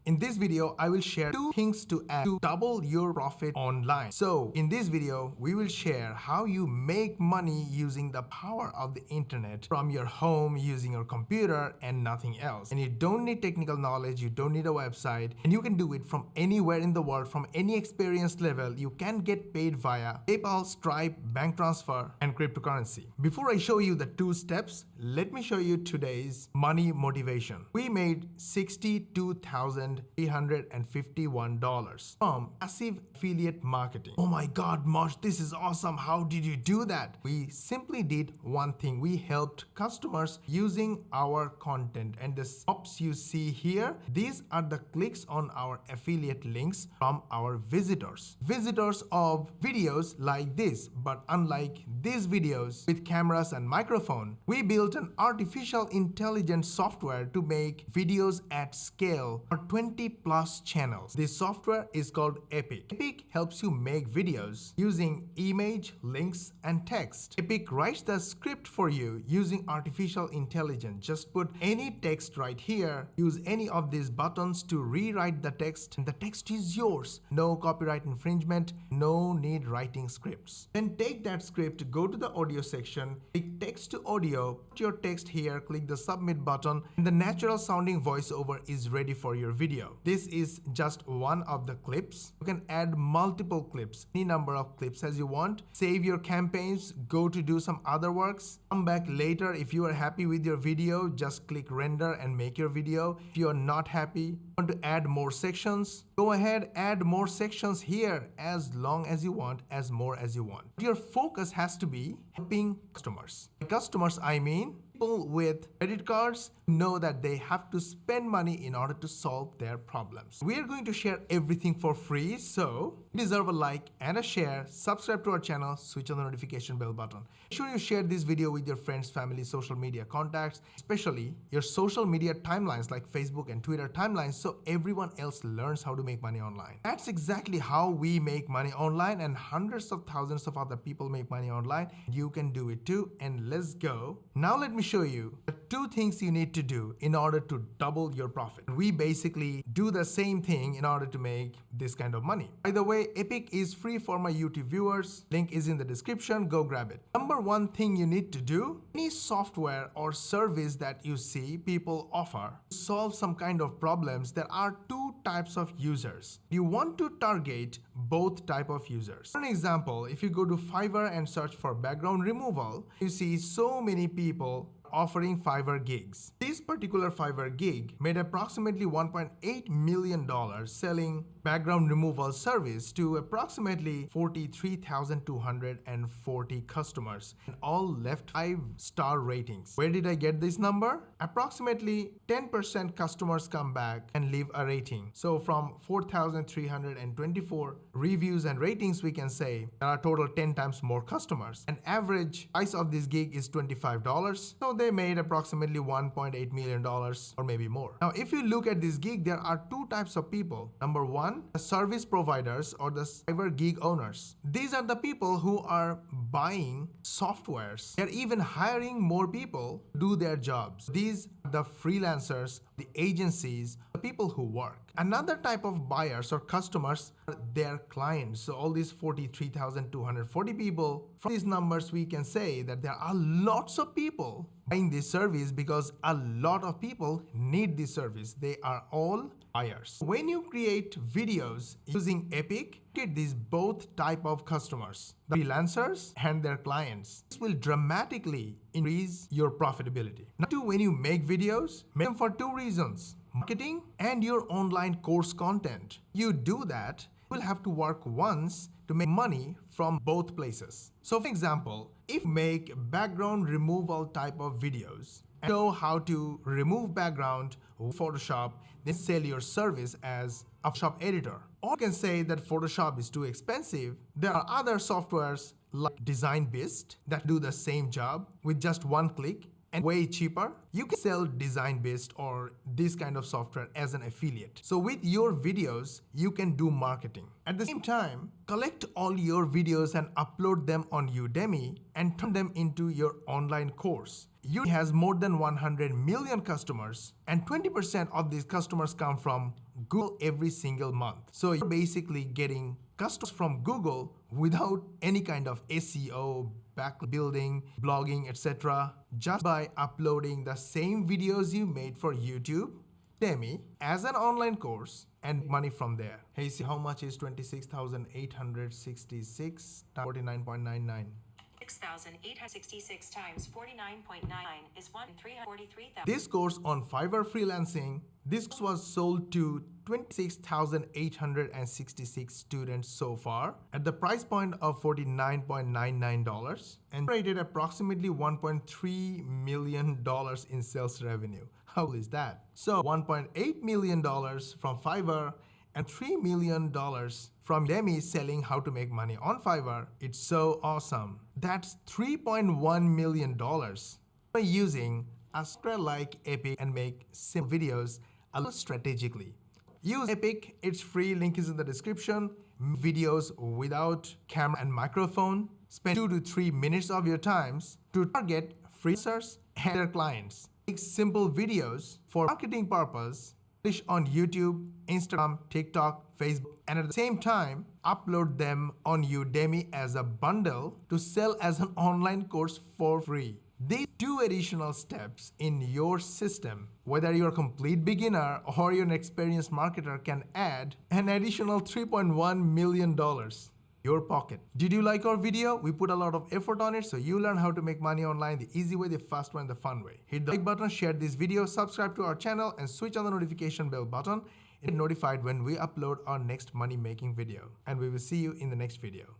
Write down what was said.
In this video, I will share 2 things to add to double your profit online. So in this video, we will share how you make money using the power of the internet from your home using your computer and nothing else. And you don't need technical knowledge, you don't need a website, and you can do it from anywhere in the world, from any experience level. You can get paid via PayPal, Stripe, bank transfer, and cryptocurrency. Before I show you the 2 steps, let me show you today's money motivation. We made $62,351 from passive affiliate marketing. Oh my God, Mosh, this is awesome. How did you do that? We simply did one thing. We helped customers using our content, and the stops you see here, these are the clicks on our affiliate links from our visitors. Visitors of videos like this, but unlike these videos with cameras and microphone, we built an artificial intelligence software to make videos at scale for 20 plus channels. This software is called Epic. Epic helps you make videos using image, links, and text. Epic writes the script for you using artificial intelligence. Just put any text right here, use any of these buttons to rewrite the text, and the text is yours. No copyright infringement, no need writing scripts. Then take that script, go to the audio section, click text to audio, put your text here, click the submit button, and the natural sounding voiceover is ready for your video. This is just one of the clips. You can add multiple clips, any number of clips as you want. Save your campaigns, go to do some other works. Come back later. If you are happy with your video, just click render and make your video. If you are not happy, want to add more sections, go ahead, add more sections here as long as you want, as more as you want. Your focus has to be helping customers. By customers, I mean people with credit cards know that they have to spend money in order to solve their problems. We are going to share everything for free, so you deserve a like and a share. Subscribe to our channel, switch on the notification bell button. Make sure you share this video with your friends, family, social media contacts, especially your social media timelines like Facebook and Twitter timelines, so everyone else learns how to make money online. That's exactly how we make money online, and hundreds of thousands of other people make money online. You can do it too, and let's go. Now let me show you the 2 things you need to do in order to double your profit. We basically do the same thing in order to make this kind of money. By the way, Epic is free for my YouTube viewers. Link is in the description. Go grab it. Number 1 thing you need to do, any software or service that you see people offer to solve some kind of problems, there are 2 types of users. You want to target both type of users. For an example, if you go to Fiverr and search for background removal, you see so many people offering Fiverr gigs. This particular Fiverr gig made approximately $1.8 million selling background removal service to approximately 43,240 customers, and all left 5-star ratings. Where did I get this number? Approximately 10% customers come back and leave a rating. So from 4,324 reviews and ratings, we can say there are total 10 times more customers. An average price of this gig is $25. So they made approximately $1.8 million or maybe more. Now, if you look at this gig, there are 2 types of people. Number 1, the service providers or the Fiverr gig owners. These are the people who are buying softwares. They're even hiring more people to do their jobs. These are the freelancers, the agencies, the people who work. Another type of buyers or customers are their clients. So all these 43,240 people, from these numbers we can say that there are lots of people buying this service because a lot of people need this service. They are all buyers. When you create videos using Epic, get these both type of customers, the freelancers and their clients. This will dramatically increase your profitability. Now, when you make videos, make them for 2 reasons: marketing and your online course content. You do that, you will have to work once to make money from both places. So for example, if you make background removal type of videos and know how to remove background with Photoshop, then sell your service as a Photoshop editor. Or you can say that Photoshop is too expensive. There are other softwares like Design Beast that do the same job with just 1 click and way cheaper. You can sell Design Beast or this kind of software as an affiliate. So with your videos, you can do marketing. At the same time, collect all your videos and upload them on Udemy and turn them into your online course. Udemy has more than 100 million customers, and 20% of these customers come from Google every single month. So you're basically getting customers from Google without any kind of SEO, back building, blogging, etc. just by uploading the same videos you made for YouTube, Demi, as an online course and money from there. Hey, see how much is 26,866 49.99. 6,866 times 49.9 is 1,343,000. This course on Fiverr freelancing, this course was sold to 26,866 students so far at the price point of $49.99 and generated approximately $1.3 million in sales revenue. How cool is that? So $1.8 million from Fiverr and $3 million from Demi selling how to make money on Fiverr. It's so awesome. That's $3.1 million by using a software like Epic and make simple videos a little strategically. Use Epic, it's free, link is in the description. Videos without camera and microphone. Spend 2 to 3 minutes of your times to target freelancers and their clients. Make simple videos for marketing purpose, publish on YouTube, Instagram, TikTok, Facebook, and at the same time, upload them on Udemy as a bundle to sell as an online course for free. These 2 additional steps in your system, whether you're a complete beginner or you're an experienced marketer, can add an additional $3.1 million your pocket. Did you like our video? We put a lot of effort on it, so you learn how to make money online the easy way, the fast way, and the fun way. Hit the like button, share this video, subscribe to our channel, and switch on the notification bell button and get notified when we upload our next money making video. And we will see you in the next video.